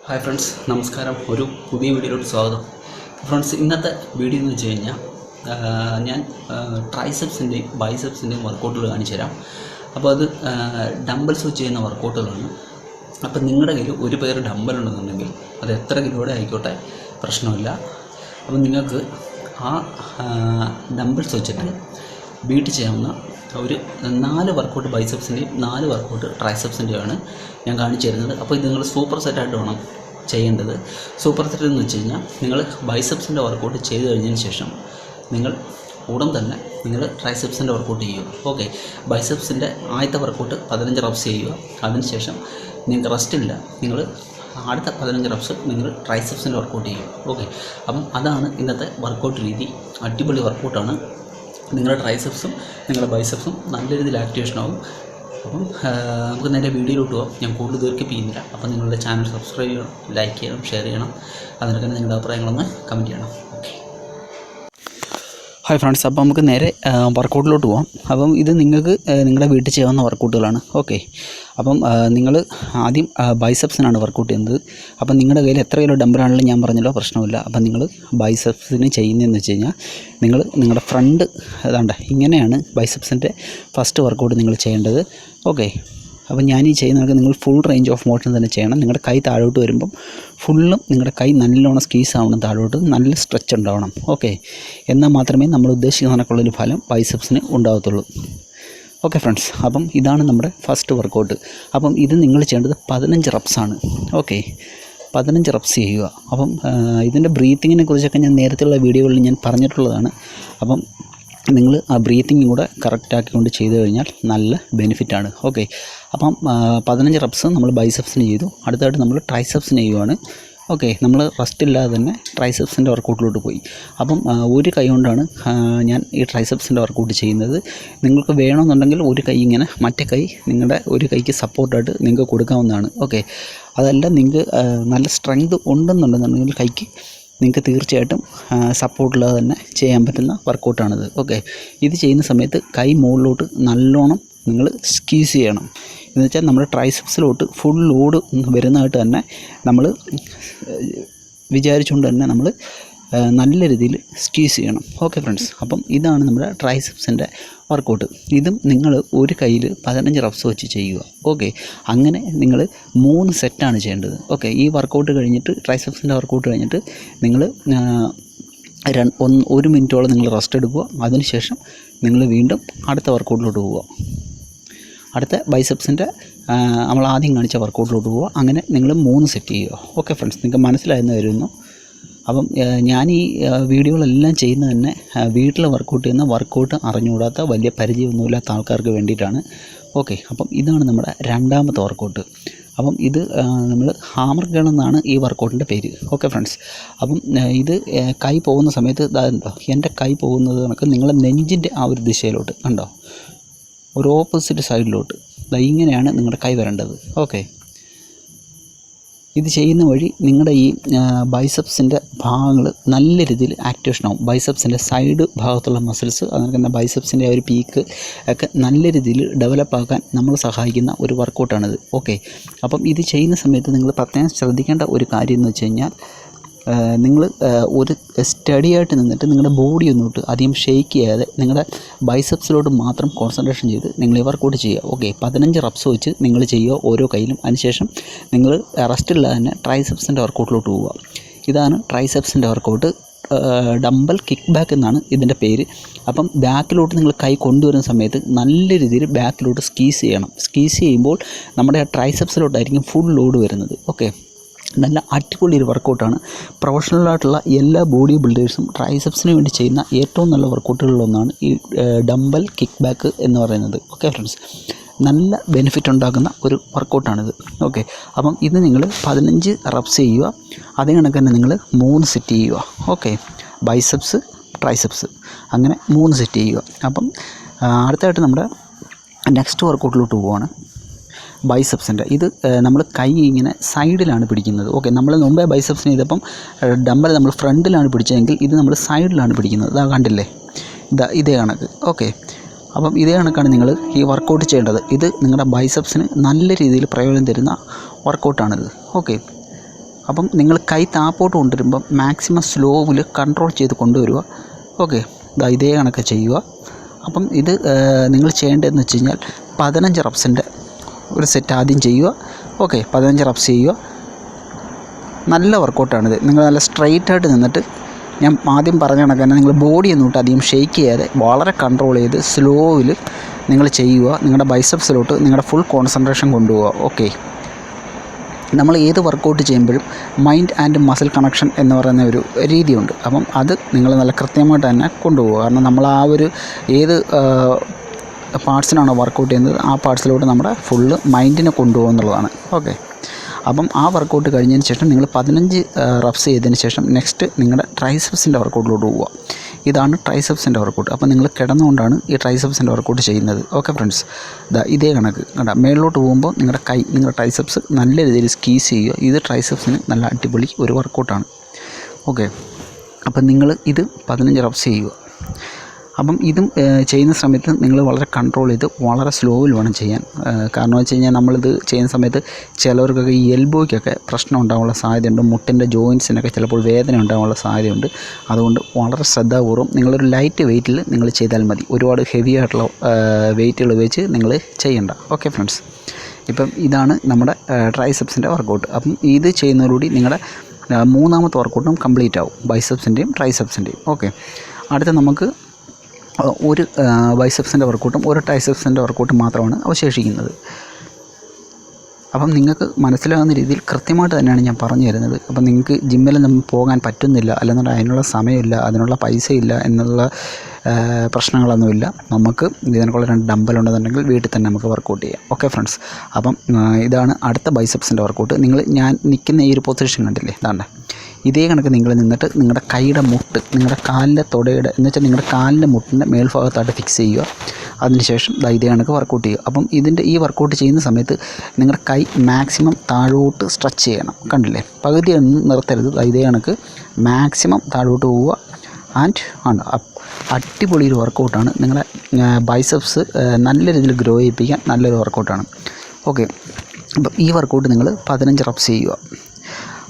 Hi friends, നമസ്കാരം. ഒരു പുതിയ വീഡിയോയിലോട്ട് സ്വാഗതം. ഫ്രണ്ട്സ്, ഇന്നത്തെ വീഡിയോ എന്ന് വെച്ച് കഴിഞ്ഞാൽ ഞാൻ ട്രൈസെപ്സിൻ്റെയും ബൈസെപ്സിൻ്റെയും വർക്കൗട്ടുകൾ കാണിച്ചു തരാം. അപ്പോൾ അത് ഡംബൽസ് വെച്ച് ചെയ്യുന്ന വർക്കൗട്ടുകളാണ്. അപ്പോൾ നിങ്ങളുടെ കയ്യിൽ ഒരു പേർ ഡംബൽ ഉണ്ടെന്നുണ്ടെങ്കിൽ അത് എത്ര കിലോയുടെ ആയിക്കോട്ടെ, പ്രശ്നമില്ല. അപ്പോൾ നിങ്ങൾക്ക് ആ ഡംബൽസ് വെച്ചിട്ട് വീട്ടിൽ ചെയ്യാവുന്ന ഒരു 4 വർക്കൗട്ട് ബൈസെപ്സിൻ്റെയും 4 വർക്കൗട്ട് ട്രൈസെപ്സിൻ്റെയുമാണ് ഞാൻ കാണിച്ചു തരുന്നത്. അപ്പോൾ ഇത് നിങ്ങൾ സൂപ്പർ സെറ്റായിട്ട് വേണം ചെയ്യേണ്ടത്. സൂപ്പർ സെറ്റ് എന്ന് വെച്ച് കഴിഞ്ഞാൽ നിങ്ങൾ ബൈസെപ്സിൻ്റെ വർക്കൗട്ട് ചെയ്ത് കഴിഞ്ഞതിന് ശേഷം നിങ്ങൾ ഉടൻ തന്നെ നിങ്ങൾ ട്രൈസെപ്സിൻ്റെ വർക്കൗട്ട് ചെയ്യുക. ഓക്കെ, ബൈസെപ്സിൻ്റെ ആദ്യത്തെ വർക്കൗട്ട് 15 റെപ്സ് ചെയ്യുക. അതിനുശേഷം നിങ്ങൾക്ക് റെസ്റ്റില്ല, നിങ്ങൾ അടുത്ത 15 റെപ്സ് നിങ്ങൾ ട്രൈസെപ്സിൻ്റെ വർക്കൗട്ട് ചെയ്യുക. ഓക്കെ, അപ്പം അതാണ് ഇന്നത്തെ വർക്കൗട്ട് രീതി. അടിപൊളി വർക്കൗട്ടാണ്. നിങ്ങളുടെ ട്രൈസെപ്സും നിങ്ങളുടെ ബൈസെപ്സും നല്ല രീതിയിൽ ആക്ടിവേഷനാവും. അപ്പം നമുക്ക് നേരെ വീഡിയോയിലോട്ട് പോകാം. ഞാൻ കൂടുതൽ ദീർഘിപ്പിക്കുന്നില്ല. അപ്പം നിങ്ങളുടെ ചാനൽ സബ്സ്ക്രൈബ് ചെയ്യണം, ലൈക്ക് ചെയ്യണം, ഷെയർ ചെയ്യണം. അതിനൊക്കെ നിങ്ങളുടെ അഭിപ്രായങ്ങളൊന്ന് കമൻറ്റ് ചെയ്യണം. Okay, hi friends. അപ്പോൾ നമുക്ക് നേരെ വർക്കൗട്ടിലോട്ട് പോകാം. അപ്പം ഇത് നിങ്ങൾക്ക് നിങ്ങളുടെ വീട്ടിൽ ചെയ്യാവുന്ന വർക്കൗട്ടുകളാണ്. ഓക്കെ, അപ്പം നിങ്ങൾ ആദ്യം ബൈസെപ്സിനാണ് വർക്കൗട്ട് ചെയ്യുന്നത്. അപ്പം നിങ്ങളുടെ കയ്യിൽ എത്ര കിലോ ഡംബലാണെങ്കിലും ഞാൻ പറഞ്ഞല്ലോ, പ്രശ്നമില്ല. അപ്പം നിങ്ങൾ ബൈസെപ്സിന് ചെയ്യുന്നതെന്ന് വെച്ച് കഴിഞ്ഞാൽ നിങ്ങളുടെ ഫ്രണ്ട് ഏതാണ്ട് ഇങ്ങനെയാണ് ബൈസെപ്സിൻ്റെ ഫസ്റ്റ് വർക്കൗട്ട് നിങ്ങൾ ചെയ്യേണ്ടത്. ഓക്കെ, അപ്പം ഞാൻ ഈ ചെയ്യുന്നതൊക്കെ നിങ്ങൾ ഫുൾ റേഞ്ച് ഓഫ് മോഷൻ തന്നെ ചെയ്യണം. നിങ്ങളുടെ കൈ താഴോട്ട് വരുമ്പം ഫുള്ളും നിങ്ങളുടെ കൈ നല്ലോണം സ്ക്വീസ് ആവണം, താഴോട്ട് നല്ല സ്ട്രെച്ച് ഉണ്ടാവണം. ഓക്കെ, എന്നാൽ മാത്രമേ നമ്മൾ ഉദ്ദേശിക്കുന്ന കണക്കുള്ളൊരു ഫലം ബൈസെപ്സിന് ഉണ്ടാകത്തുള്ളൂ. ഓക്കെ ഫ്രണ്ട്സ്, അപ്പം ഇതാണ് നമ്മുടെ ഫസ്റ്റ് വർക്കൗട്ട്. അപ്പം ഇത് നിങ്ങൾ ചെയ്യേണ്ടത് 15 റെപ്സാണ്. ഓക്കെ, 15 റെപ്സ് ചെയ്യുക. അപ്പം ഇതിൻ്റെ ബ്രീത്തിങ്ങിനെ കുറിച്ചൊക്കെ ഞാൻ നേരത്തെയുള്ള വീഡിയോകളിൽ ഞാൻ പറഞ്ഞിട്ടുള്ളതാണ്. അപ്പം നിങ്ങൾ ആ ബ്രീത്തിങ്ങും കൂടെ കറക്റ്റാക്കിക്കൊണ്ട് ചെയ്തു കഴിഞ്ഞാൽ നല്ല ബെനിഫിറ്റാണ്. ഓക്കെ, അപ്പം 15 റെപ്സ് നമ്മൾ ബൈസെപ്സിന് ചെയ്തു. അടുത്തായിട്ട് നമ്മൾ ട്രൈസെപ്സിന് ചെയ്യുവാണ്. ഓക്കെ, നമ്മൾ റെസ്റ്റ് ഇല്ലാതെ തന്നെ ട്രൈസെപ്സിൻ്റെ വർക്കൗട്ടിലോട്ട് പോയി. അപ്പം ഒരു കൈ കൊണ്ടാണ് ഞാൻ ഈ ട്രൈസെപ്സിൻ്റെ വർക്കൗട്ട് ചെയ്യുന്നത്. നിങ്ങൾക്ക് വേണമെന്നുണ്ടെങ്കിൽ ഒരു കൈ ഇങ്ങനെ, മറ്റേ കൈ നിങ്ങളുടെ ഒരു കൈക്ക് സപ്പോർട്ടായിട്ട് നിങ്ങൾക്ക് കൊടുക്കാവുന്നതാണ്. ഓക്കെ, അതല്ല നിങ്ങൾക്ക് നല്ല സ്ട്രെങ്ത് ഉണ്ടെന്നുണ്ടെന്നുണ്ടെങ്കിൽ കൈക്ക് നിങ്ങൾക്ക് തീർച്ചയായിട്ടും സപ്പോർട്ടില്ലാതെ തന്നെ ചെയ്യാൻ പറ്റുന്ന വർക്കൗട്ടാണിത്. ഓക്കെ, ഇത് ചെയ്യുന്ന സമയത്ത് കൈ മുകളിലോട്ട് നല്ലോണം നിങ്ങൾ സ്ക്വീസ് ചെയ്യണം. എന്ന് വെച്ചാൽ നമ്മുടെ ട്രൈസെപ്സിലോട്ട് ഫുൾ ലോഡ് വരുന്നതായിട്ട് തന്നെ നമ്മൾ വിചാരിച്ചുകൊണ്ട് തന്നെ നമ്മൾ നല്ല രീതിയിൽ സ്ക്വീസ് ചെയ്യണം. ഓക്കെ ഫ്രണ്ട്സ്, അപ്പം ഇതാണ് നമ്മുടെ ട്രൈസെപ്സിൻ്റെ വർക്കൗട്ട്. ഇതും നിങ്ങൾ ഒരു കയ്യിൽ 15 റെപ്സ് വെച്ച് ചെയ്യുക. ഓക്കെ, അങ്ങനെ നിങ്ങൾ 3 സെറ്റാണ് ചെയ്യേണ്ടത്. ഓക്കെ, ഈ വർക്കൗട്ട് കഴിഞ്ഞിട്ട് ട്രൈസെപ്സിൻ്റെ വർക്കൗട്ട് കഴിഞ്ഞിട്ട് നിങ്ങൾ 1 മിനിറ്റോളം നിങ്ങൾ റെസ്റ്റ് എടുക്കുക. അതിനുശേഷം നിങ്ങൾ വീണ്ടും അടുത്ത വർക്കൗട്ടിലോട്ട് പോവുക. അടുത്ത ബൈസെപ്സിൻ്റെ നമ്മൾ ആദ്യം കാണിച്ച വർക്കൗട്ടിലോട്ട് പോവുക. അങ്ങനെ നിങ്ങൾ 3 സെറ്റ് ചെയ്യുക. ഓക്കെ ഫ്രണ്ട്സ്, നിങ്ങൾക്ക് മനസ്സിലായെന്ന് വരുന്നു. അപ്പം ഞാൻ ഈ വീഡിയോകളെല്ലാം ചെയ്യുന്നത് തന്നെ വീട്ടിൽ വർക്കൗട്ട് ചെയ്യുന്ന, വർക്കൗട്ട് അറിഞ്ഞുകൂടാത്ത, വലിയ പരിചയമൊന്നുമില്ലാത്ത ആൾക്കാർക്ക് വേണ്ടിയിട്ടാണ്. ഓക്കെ, അപ്പം ഇതാണ് നമ്മുടെ രണ്ടാമത്തെ വർക്കൗട്ട്. അപ്പം ഇത് നമ്മൾ ഹാമർ ഗൺ എന്നാണ് ഈ വർക്കൗട്ടിൻ്റെ പേര്. ഓക്കെ ഫ്രണ്ട്സ്, അപ്പം ഇത് കൈ പോകുന്ന സമയത്ത് ഇതാണ്ടോ, എൻ്റെ കൈ പോകുന്നത് കണക്ക് നിങ്ങളുടെ നെഞ്ചിൻ്റെ ആ ഒരു ദിശയിലോട്ട് കണ്ടോ, ഒരു ഓപ്പോസിറ്റ് സൈഡിലോട്ട് ഇങ്ങനെയാണ് നിങ്ങളുടെ കൈ വരേണ്ടത്. ഓക്കെ, ഇത് ചെയ്യുന്ന വഴി നിങ്ങളുടെ ഈ ബൈസെപ്സിൻ്റെ ഭാഗങ്ങൾ നല്ല രീതിയിൽ ആക്ടിവേഷനാവും. ബൈസെപ്സിൻ്റെ സൈഡ് ഭാഗത്തുള്ള മസിൽസ്, അതുപോലെ തന്നെ ബൈസെപ്സിൻ്റെ ആ ഒരു പീക്ക് ഒക്കെ നല്ല രീതിയിൽ ഡെവലപ്പാക്കാൻ നമ്മളെ സഹായിക്കുന്ന ഒരു വർക്കൗട്ടാണിത്. ഓക്കെ, അപ്പം ഇത് ചെയ്യുന്ന സമയത്ത് നിങ്ങൾ പ്രത്യേകം ശ്രദ്ധിക്കേണ്ട ഒരു കാര്യം എന്ന് വെച്ച് കഴിഞ്ഞാൽ, നിങ്ങൾ ഒരു സ്റ്റഡി ആയിട്ട് നിന്നിട്ട് നിങ്ങളുടെ ബോഡി ഒന്നിട്ട് അധികം ഷെയ്ക്ക് ചെയ്യാതെ നിങ്ങളുടെ ബൈസെപ്സിലോട്ട് മാത്രം കോൺസെൻട്രേഷൻ ചെയ്ത് നിങ്ങൾ ഈ വർക്കൗട്ട് ചെയ്യുക. ഓക്കെ, 15 റെപ്സ് വെച്ച് നിങ്ങൾ ചെയ്യുക ഓരോ കയ്യിലും. അതിനുശേഷം നിങ്ങൾ റെസ്റ്റില്ലാതെ തന്നെ ട്രൈസെപ്സിൻ്റെ വർക്കൗട്ടിലോട്ട് പോവുക. ഇതാണ് ട്രൈസെപ്സിൻ്റെ വർക്കൗട്ട്. ഡംബൽ കിക്ക് ബാക്ക് എന്നാണ് ഇതിൻ്റെ പേര്. അപ്പം ബാക്കിലോട്ട് നിങ്ങൾ കൈ കൊണ്ടുവരുന്ന സമയത്ത് നല്ല രീതിയിൽ ബാക്കിലോട്ട് സ്ക്വീസ് ചെയ്യണം. സ്ക്വീസ് ചെയ്യുമ്പോൾ നമ്മുടെ ട്രൈസെപ്സിലോട്ടായിരിക്കും ഫുൾ ലോഡ് വരുന്നത്. ഓക്കെ, നല്ല അടിപൊളി ഒരു വർക്കൗട്ടാണ്. പ്രൊഫഷണലായിട്ടുള്ള എല്ലാ ബോഡി ബിൽഡേഴ്സും ട്രൈസെപ്സിന് വേണ്ടി ചെയ്യുന്ന ഏറ്റവും നല്ല വർക്കൗട്ടുകളിലൊന്നാണ് ഈ ഡംബൽ കിക്ക് ബാക്ക് എന്ന് പറയുന്നത്. ഓക്കെ ഫ്രണ്ട്സ്, നല്ല ബെനിഫിറ്റ് ഉണ്ടാക്കുന്ന ഒരു വർക്കൗട്ടാണിത്. ഓക്കെ, അപ്പം ഇത് നിങ്ങൾ 15 റെപ്സ് ചെയ്യുക. അതേ കണക്ക് തന്നെ നിങ്ങൾ 3 സെറ്റ് ചെയ്യുക. ഓക്കെ, ബൈസെപ്സ്, ട്രൈസെപ്സ്, അങ്ങനെ 3 സെറ്റ് ചെയ്യുക. അപ്പം അടുത്തായിട്ട് നമ്മുടെ നെക്സ്റ്റ് വർക്കൗട്ടിലോട്ട് പോവുകയാണ്. ബൈസെപ്സിൻ്റെ ഇത് നമ്മൾ കൈ ഇങ്ങനെ സൈഡിലാണ് പിടിക്കുന്നത്. ഓക്കെ, നമ്മൾ മുമ്പേ ബൈസെപ്സിന് ചെയ്തപ്പം ഡംബൽ നമ്മൾ ഫ്രണ്ടിലാണ് പിടിച്ചതെങ്കിൽ ഇത് നമ്മൾ സൈഡിലാണ് പിടിക്കുന്നത്. ഇതാ കണ്ടില്ലേ, ഇതേ കണക്ക്. ഓക്കെ, അപ്പം ഇതേ കണക്കാണ് നിങ്ങൾ ഈ വർക്കൗട്ട് ചെയ്യേണ്ടത്. ഇത് നിങ്ങളുടെ ബൈസെപ്സിന് നല്ല രീതിയിൽ പ്രയോജനം തരുന്ന വർക്കൗട്ടാണിത്. ഓക്കെ, അപ്പം നിങ്ങൾ കൈ താപ്പോട്ട് കൊണ്ടുവരുമ്പം മാക്സിമം സ്ലോവിൽ കൺട്രോൾ ചെയ്ത് കൊണ്ടുവരിക. ഓക്കെ, ഇതേ കണക്ക് ചെയ്യുക. അപ്പം ഇത് നിങ്ങൾ ചെയ്യേണ്ടതെന്ന് വെച്ച് കഴിഞ്ഞാൽ 15 റപ്സിൻ്റെ ഒരു സെറ്റ് ആദ്യം ചെയ്യുക. ഓക്കെ, 15 റപ്സ് ചെയ്യുക. നല്ല വർക്കൗട്ടാണിത്. നിങ്ങൾ നല്ല സ്ട്രെയിറ്റായിട്ട് നിന്നിട്ട് ഞാൻ ആദ്യം പറഞ്ഞ കണക്ക് തന്നെ നിങ്ങൾ ബോഡി ഒന്നും ഇട്ട് അധികം ഷെയ്ക്ക് ചെയ്യാതെ വളരെ കൺട്രോൾ ചെയ്ത് സ്ലോവിൽ നിങ്ങൾ ചെയ്യുക. നിങ്ങളുടെ ബൈസെപ്സിലോട്ട് നിങ്ങളുടെ ഫുൾ കോൺസെൻട്രേഷൻ കൊണ്ടുപോവുക. ഓക്കെ, നമ്മൾ ഏത് വർക്കൗട്ട് ചെയ്യുമ്പോഴും മൈൻഡ് ആൻഡ് മസിൽ കണക്ഷൻ എന്ന് പറയുന്ന ഒരു രീതിയുണ്ട്. അപ്പം അത് നിങ്ങൾ നല്ല കൃത്യമായിട്ട് തന്നെ കൊണ്ടുപോകുക. കാരണം നമ്മൾ ആ ഒരു ഏത് പാർട്സിനാണോ വർക്കൗട്ട് ചെയ്യുന്നത് ആ പാർട്സിലോട്ട് നമ്മുടെ ഫുള്ള് മൈൻഡിനെ കൊണ്ടുപോകുക എന്നുള്ളതാണ്. ഓക്കെ, അപ്പം ആ വർക്കൗട്ട് കഴിഞ്ഞതിന് ശേഷം നിങ്ങൾ 15 റപ്സ് ചെയ്തതിന് ശേഷം നെക്സ്റ്റ് നിങ്ങളുടെ ട്രൈസെപ്സിൻ്റെ വർക്കൗട്ടിലോട്ട് പോവുക. ഇതാണ് ട്രൈസെപ്സിൻ്റെ വർക്കൗട്ട്. അപ്പോൾ നിങ്ങൾ കിടന്നുകൊണ്ടാണ് ഈ ട്രൈസെപ്സിൻ്റെ വർക്കൗട്ട് ചെയ്യുന്നത്. ഓക്കെ ഫ്രണ്ട്സ്, ഇതേ കണക്ക് കണ്ട മേളിലോട്ട് പോകുമ്പോൾ നിങ്ങളുടെ ട്രൈസെപ്സ് നല്ല രീതിയിൽ സ്ക്വീസ് ചെയ്യുക. ഇത് ട്രൈസെപ്സിന് നല്ല അടിപൊളി ഒരു വർക്കൗട്ടാണ്. ഓക്കെ, അപ്പം നിങ്ങൾ ഇത് 15 റപ്സ് ചെയ്യുക. അപ്പം ഇതും ചെയ്യുന്ന സമയത്ത് നിങ്ങൾ വളരെ കൺട്രോൾ ചെയ്ത് വളരെ സ്ലോവിൽ വേണം ചെയ്യാൻ. കാരണം വെച്ച് കഴിഞ്ഞാൽ നമ്മളിത് ചെയ്യുന്ന സമയത്ത് ചിലവർക്കൊക്കെ ഈ എൽബോയ്ക്കൊക്കെ പ്രശ്നം ഉണ്ടാകാനുള്ള സാധ്യതയുണ്ട്. മുട്ടിൻ്റെ ജോയിൻസിനൊക്കെ ചിലപ്പോൾ വേദന ഉണ്ടാകാനുള്ള സാധ്യതയുണ്ട്. അതുകൊണ്ട് വളരെ ശ്രദ്ധാപൂർവ്വം നിങ്ങളൊരു ലൈറ്റ് വെയ്റ്റിൽ നിങ്ങൾ ചെയ്താൽ മതി. ഒരുപാട് ഹെവി ആയിട്ടുള്ള വെയ്റ്റുകൾ വെച്ച് നിങ്ങൾ ചെയ്യണ്ട. ഓക്കെ ഫ്രണ്ട്സ്, ഇപ്പം ഇതാണ് നമ്മുടെ ട്രൈസെപ്സിൻ്റെ വർക്കൗട്ട്. അപ്പം ഇത് ചെയ്യുന്നതോടുകൂടി നിങ്ങളുടെ മൂന്നാമത്തെ വർക്കൗട്ടും കംപ്ലീറ്റ് ആവും, ബൈസെപ്സിൻ്റെയും ട്രൈസെപ്സിൻ്റെയും. ഓക്കെ, അടുത്ത നമുക്ക് ഒരു ബൈസെപ്സിൻ്റെ വർക്കൗട്ടും ഒരു ട്രൈസെപ്സിൻ്റെ വർക്കൗട്ടും മാത്രമാണ് അവശേഷിക്കുന്നത്. അപ്പം നിങ്ങൾക്ക് മനസ്സിലാകുന്ന രീതിയിൽ കൃത്യമായിട്ട് തന്നെയാണ് ഞാൻ പറഞ്ഞു തരുന്നത്. അപ്പം നിങ്ങൾക്ക് ജിമ്മിൽ നമ്മൾ പോകാൻ പറ്റുന്നില്ല, അല്ലെന്നുണ്ടെങ്കിൽ അതിനുള്ള സമയമില്ല, അതിനുള്ള പൈസയില്ല എന്നുള്ള പ്രശ്നങ്ങളൊന്നുമില്ല. നമുക്ക് ഇതിനൊക്കെയുള്ള 2 ഡമ്പലുണ്ടെന്നുണ്ടെങ്കിൽ വീട്ടിൽ തന്നെ നമുക്ക് വർക്കൗട്ട് ചെയ്യാം. ഓക്കെ ഫ്രണ്ട്സ്, അപ്പം ഇതാണ് അടുത്ത ബൈസെപ്സിൻ്റെ വർക്കൗട്ട്. ഞാൻ നിൽക്കുന്ന ഈ ഒരു പൊസിഷൻ കണ്ടില്ലേ, ഇതാണ്ട് ഇതേ കണക്ക് നിങ്ങൾ നിന്നിട്ട് നിങ്ങളുടെ കൈയുടെ മുട്ട് നിങ്ങളുടെ കാലിൻ്റെ തുടയുടെ എന്ന് വെച്ചാൽ നിങ്ങളുടെ കാലിൻ്റെ മുട്ടിൻ്റെ മേൽഭാഗത്തായിട്ട് ഫിക്സ് ചെയ്യുക. അതിനുശേഷം ഇതേ കണക്ക് വർക്കൗട്ട് ചെയ്യുക. അപ്പം ഈ വർക്കൗട്ട് ചെയ്യുന്ന സമയത്ത് നിങ്ങളുടെ കൈ മാക്സിമം താഴോട്ട് സ്ട്രെച്ച് ചെയ്യണം. കണ്ടില്ലേ, പകുതി ഒന്നും നിർത്തരുത്. ഇതേ കണക്ക് മാക്സിമം താഴോട്ട് പോവുക. ആൻഡ് അടിപൊളി ഒരു വർക്കൗട്ടാണ്. നിങ്ങളുടെ ബൈസെപ്സ് നല്ല രീതിയിൽ ഗ്രോ ചെയ്യിപ്പിക്കാൻ നല്ലൊരു വർക്കൗട്ടാണ്. ഓക്കെ, അപ്പം ഈ വർക്കൗട്ട് നിങ്ങൾ 15 റപ്സ് ചെയ്യുക.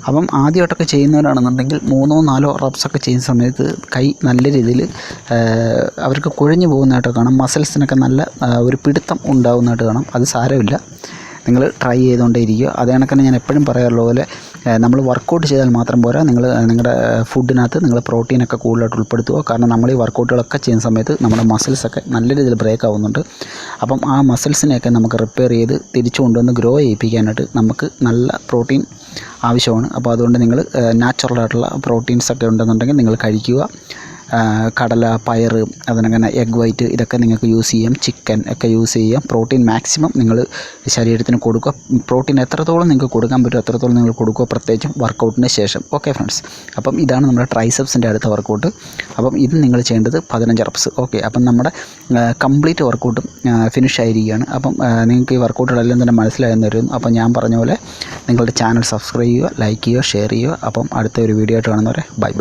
അപ്പം ആദ്യമായിട്ടൊക്കെ ചെയ്യുന്നവരാണെന്നുണ്ടെങ്കിൽ 3-4 റപ്സൊക്കെ ചെയ്യുന്ന സമയത്ത് കൈ നല്ല രീതിയിൽ അവർക്ക് കുഴഞ്ഞു പോകുന്നതായിട്ട് കാണാം. മസിൽസിനൊക്കെ നല്ല ഒരു പിടുത്തം ഉണ്ടാകുന്നതായിട്ട് കാണാം. അത് സാരമില്ല, നിങ്ങൾ ട്രൈ ചെയ്തുകൊണ്ടേ ഇരിക്കുക. അതേ കണക്കിന് ഞാൻ എപ്പോഴും പറയാറുള്ള പോലെ നമ്മൾ വർക്കൗട്ട് ചെയ്താൽ മാത്രം പോരാ, നിങ്ങളുടെ ഫുഡിനകത്ത് നിങ്ങൾ പ്രോട്ടീനൊക്കെ കൂടുതലായിട്ട് ഉൾപ്പെടുത്തുക. കാരണം നമ്മൾ ഈ വർക്കൗട്ടുകളൊക്കെ ചെയ്യുന്ന സമയത്ത് നമ്മുടെ മസിൽസൊക്കെ നല്ല രീതിയിൽ ബ്രേക്ക് ആവുന്നുണ്ട്. അപ്പം ആ മസിൽസിനെയൊക്കെ നമുക്ക് റിപ്പയർ ചെയ്ത് തിരിച്ചു കൊണ്ടുവന്ന് ഗ്രോ ചെയ്യിപ്പിക്കാനായിട്ട് നമുക്ക് നല്ല പ്രോട്ടീൻ ആവശ്യമാണ്. അപ്പോൾ അതുകൊണ്ട് നിങ്ങൾ നാച്ചുറലായിട്ടുള്ള പ്രോട്ടീൻസൊക്കെ ഉണ്ടെന്നുണ്ടെങ്കിൽ നിങ്ങൾ കഴിക്കുക. കടല, പയർ, അതിനങ്ങനെ എഗ് വൈറ്റ് ഇതൊക്കെ നിങ്ങൾക്ക് യൂസ് ചെയ്യാം. ചിക്കൻ ഒക്കെ യൂസ് ചെയ്യാം. പ്രോട്ടീൻ മാക്സിമം നിങ്ങൾ ശരീരത്തിന് കൊടുക്കുക. പ്രോട്ടീൻ എത്രത്തോളം നിങ്ങൾക്ക് കൊടുക്കാൻ പറ്റുമോ അത്രത്തോളം നിങ്ങൾ കൊടുക്കുക, പ്രത്യേകിച്ചും വർക്കൗട്ടിന് ശേഷം. ഓക്കെ ഫ്രണ്ട്സ്, അപ്പം ഇതാണ് നമ്മുടെ ട്രൈസെപ്സിൻ്റെ അടുത്ത വർക്കൗട്ട്. അപ്പം ഇത് നിങ്ങൾ ചെയ്യേണ്ടത് 15 റപ്സ്. ഓക്കെ, അപ്പം നമ്മുടെ കംപ്ലീറ്റ് വർക്കൗട്ടും ഫിനിഷ് ആയിരിക്കുകയാണ്. അപ്പം നിങ്ങൾക്ക് ഈ വർക്കൗട്ടുകളെല്ലാം തന്നെ മനസ്സിലായെന്ന് വരുന്നു. അപ്പം ഞാൻ പറഞ്ഞ പോലെ നിങ്ങളുടെ ചാനൽ സബ്സ്ക്രൈബ് ചെയ്യുക, ലൈക്ക് ചെയ്യുക, ഷെയർ ചെയ്യുക. അപ്പം അടുത്ത ഒരു വീഡിയോ ആയിട്ട് കാണുന്നവരെ ബൈ.